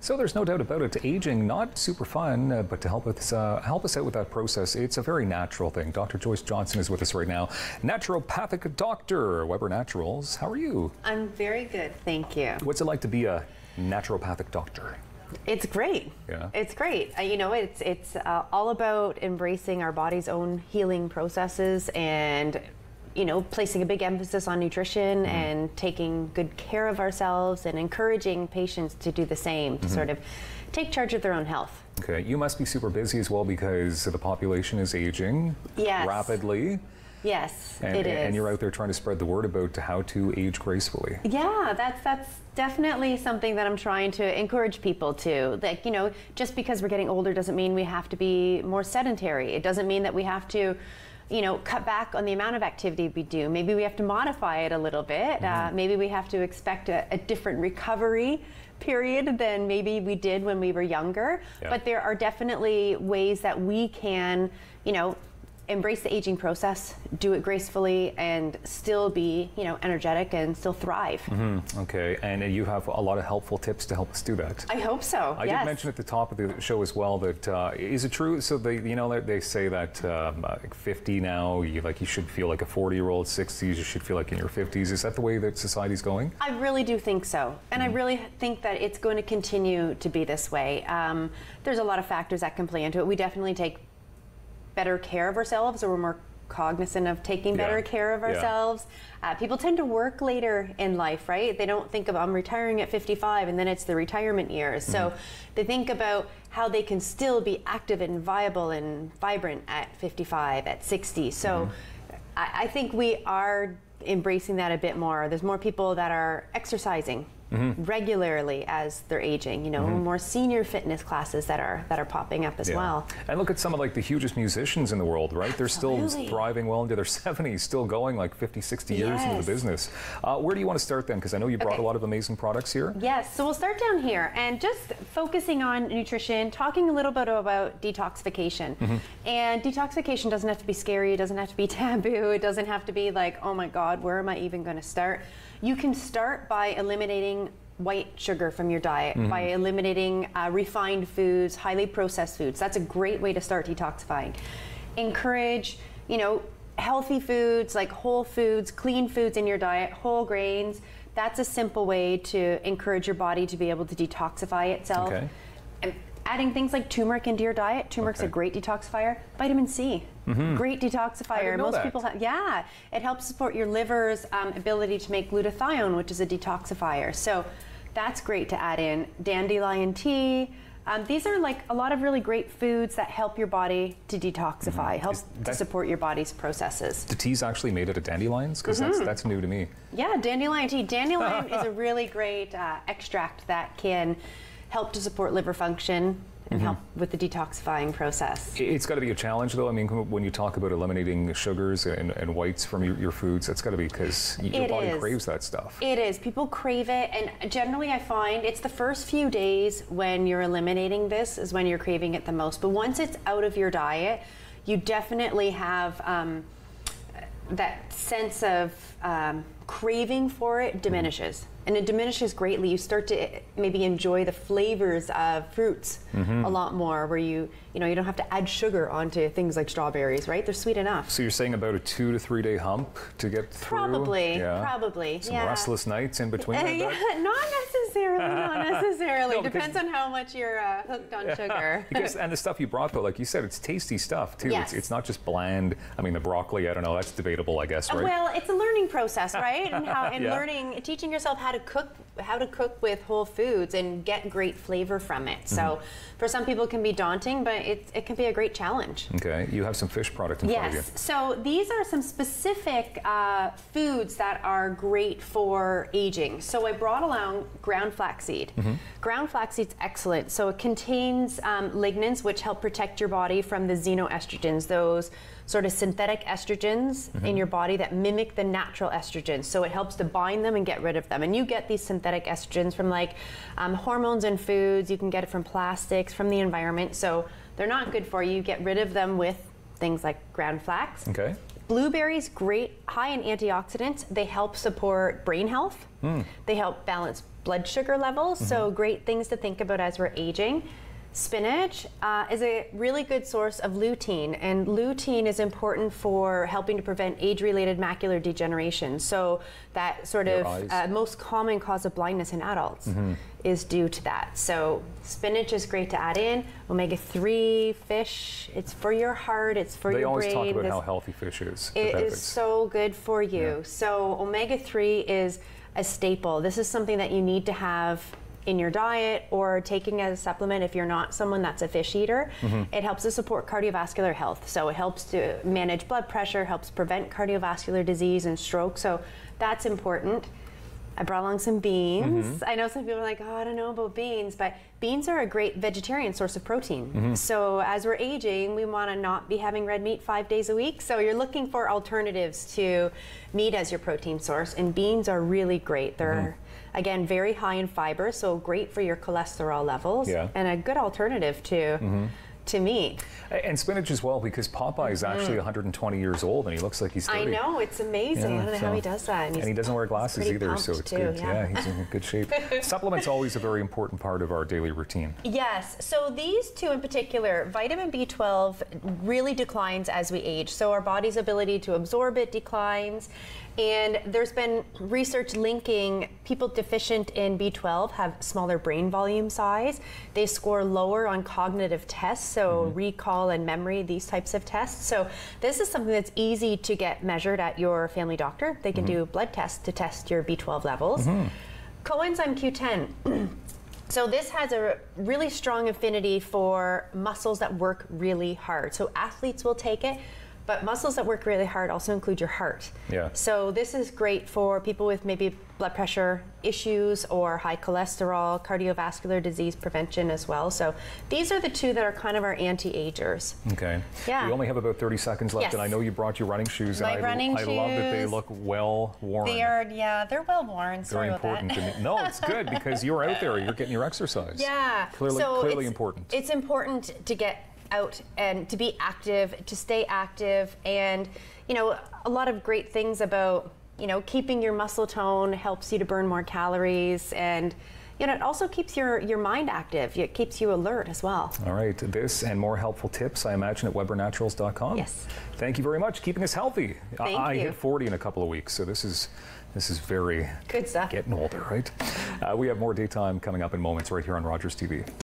So there's no doubt about it, aging, not super fun, but to help us out with that process, it's a very natural thing. Dr. Joyce Johnson is with us right now. Naturopathic Doctor, Weber Naturals. How are you? I'm very good, thank you. What's it like to be a naturopathic doctor? It's great. Yeah. It's great. You know, it's all about embracing our body's own healing processes and, you know, placing a big emphasis on nutrition and taking good care of ourselves and encouraging patients to do the same, to sort of take charge of their own health. Okay, you must be super busy as well because the population is aging rapidly. Yes, it is. And you're out there trying to spread the word about how to age gracefully. Yeah, that's definitely something that I'm trying to encourage people to. Like, you know, just because we're getting older doesn't mean we have to be more sedentary. It doesn't mean that we have to, you know, cut back on the amount of activity we do. Maybe we have to modify it a little bit. Maybe we have to expect a different recovery period than maybe we did when we were younger. Yeah. But there are definitely ways that we can, you know, embrace the aging process, do it gracefully, and still be, you know, energetic and still thrive. Okay, and you have a lot of helpful tips to help us do that. I hope so. I did mention at the top of the show as well that is it true? So they say that like 50 now, you should feel like a 40-year-old. 60s, you should feel like in your 50s. Is that the way that society's going? I really do think so, and I really think that it's going to continue to be this way. There's a lot of factors that can play into it. We definitely take better care of ourselves, or we're more cognizant of taking better care of ourselves. People tend to work later in life, right? They don't think of, I'm retiring at 55 and then it's the retirement years. So they think about how they can still be active and viable and vibrant at 55, at 60. So I think we are embracing that a bit more. There's more people that are exercising regularly as they're aging, you know, more senior fitness classes that are popping up as well. And look at some of like the hugest musicians in the world, right? They're still thriving well into their 70s, still going like 50, 60 years into the business. Where do you want to start then? Because I know you brought a lot of amazing products here. Yes, so we'll start down here and just focusing on nutrition, talking a little bit about detoxification. And detoxification doesn't have to be scary, it doesn't have to be taboo, it doesn't have to be like, oh my God, where am I even going to start? You can start by eliminating white sugar from your diet, by eliminating refined foods, highly processed foods. That's a great way to start detoxifying. Encourage, you know, healthy foods like whole foods, clean foods in your diet, whole grains. That's a simple way to encourage your body to be able to detoxify itself. Okay. And adding things like turmeric into your diet. Turmeric's a great detoxifier. Vitamin C, great detoxifier. I didn't know Most that. people have, it helps support your liver's ability to make glutathione, which is a detoxifier. So that's great to add in. Dandelion tea. These are like a lot of really great foods that help your body to detoxify, helps to support your body's processes. The tea's actually made out of dandelions? Because that's new to me. Yeah, dandelion tea. Dandelion is a really great extract that can help to support liver function and help with the detoxifying process. It's got to be a challenge though. I mean, when you talk about eliminating sugars and whites from your foods, that's got to be because your body craves that stuff. It is. People crave it, and generally I find it's the first few days when you're eliminating this is when you're craving it the most. But once it's out of your diet, you definitely have that sense of craving for it diminishes. And it diminishes greatly. You start to maybe enjoy the flavors of fruits a lot more, where you don't have to add sugar onto things like strawberries, right? They're sweet enough. So you're saying about a 2 to 3 day hump to get through? Probably. Some restless nights in between. Not necessarily. Depends on how much you're hooked on sugar. And the stuff you brought though, like you said, it's tasty stuff too. Yes. It's not just bland. I mean, the broccoli, I don't know, that's debatable, I guess, right? Well, it's a learning process, right? And teaching yourself how to cook with whole foods and get great flavor from it. So for some people it can be daunting, but it can be a great challenge. Okay, you have some fish product in front of you. Yes, so these are some specific foods that are great for aging. So I brought along ground flaxseed. Ground flaxseed's excellent. So it contains lignans, which help protect your body from the xenoestrogens, those sort of synthetic estrogens in your body that mimic the natural estrogens. So it helps to bind them and get rid of them. And you get these synthetic estrogens from like hormones in foods. You can get it from plastics, from the environment. So they're not good for you. You get rid of them with things like ground flax. Okay. Blueberries, great, high in antioxidants. They help support brain health. They help balance blood sugar levels, so great things to think about as we're aging. Spinach is a really good source of lutein, and lutein is important for helping to prevent age-related macular degeneration. So that sort of most common cause of blindness in adults is due to that. So spinach is great to add in. Omega-3 fish, it's for your heart, it's for your brain. They always talk about how healthy fish is. It is so good for you. Yeah. So omega-3 is a staple. This is something that you need to have in your diet or taking as a supplement if you're not someone that's a fish eater. It helps to support cardiovascular health. So it helps to manage blood pressure, helps prevent cardiovascular disease and stroke. So that's important. I brought along some beans. I know some people are like, oh, I don't know about beans, but beans are a great vegetarian source of protein. So as we're aging, we want to not be having red meat 5 days a week. So you're looking for alternatives to meat as your protein source, and beans are really great. They're again, very high in fiber, so great for your cholesterol levels, and a good alternative to meat. And spinach as well, because Popeye is actually 120 years old, and he looks like he's 30. I know, it's amazing. I don't know how he does that. And he doesn't wear glasses either, so it's good. Yeah, he's in good shape. Supplements always a very important part of our daily routine. Yes, so these two in particular, vitamin B12 really declines as we age. So our body's ability to absorb it declines. And there's been research linking people deficient in B12 have smaller brain volume size. They score lower on cognitive tests, so recall and memory, these types of tests. So this is something that's easy to get measured at your family doctor. They can do blood tests to test your B12 levels. Coenzyme Q10. So this has a really strong affinity for muscles that work really hard. So athletes will take it. But muscles that work really hard also include your heart. Yeah. So this is great for people with maybe blood pressure issues or high cholesterol, cardiovascular disease prevention as well. So these are the two that are kind of our anti-agers. Okay. Yeah. We only have about 30 seconds left, and I know you brought your running shoes. My running shoes. I love that they look well worn. They are, they're well worn. Sorry Very about important that. to me. No, it's good because you're out there, you're getting your exercise. Yeah. Clearly important. It's important to get out and to be active, to stay active, and a lot of great things about keeping your muscle tone helps you to burn more calories, and it also keeps your mind active. It keeps you alert as well. All right, this and more helpful tips, I imagine, at webernaturals.com. Yes. Thank you very much. Keeping us healthy. I you. hit 40 in a couple of weeks, so this is very good stuff. Getting older, right? We have more daytime coming up in moments right here on Rogers TV.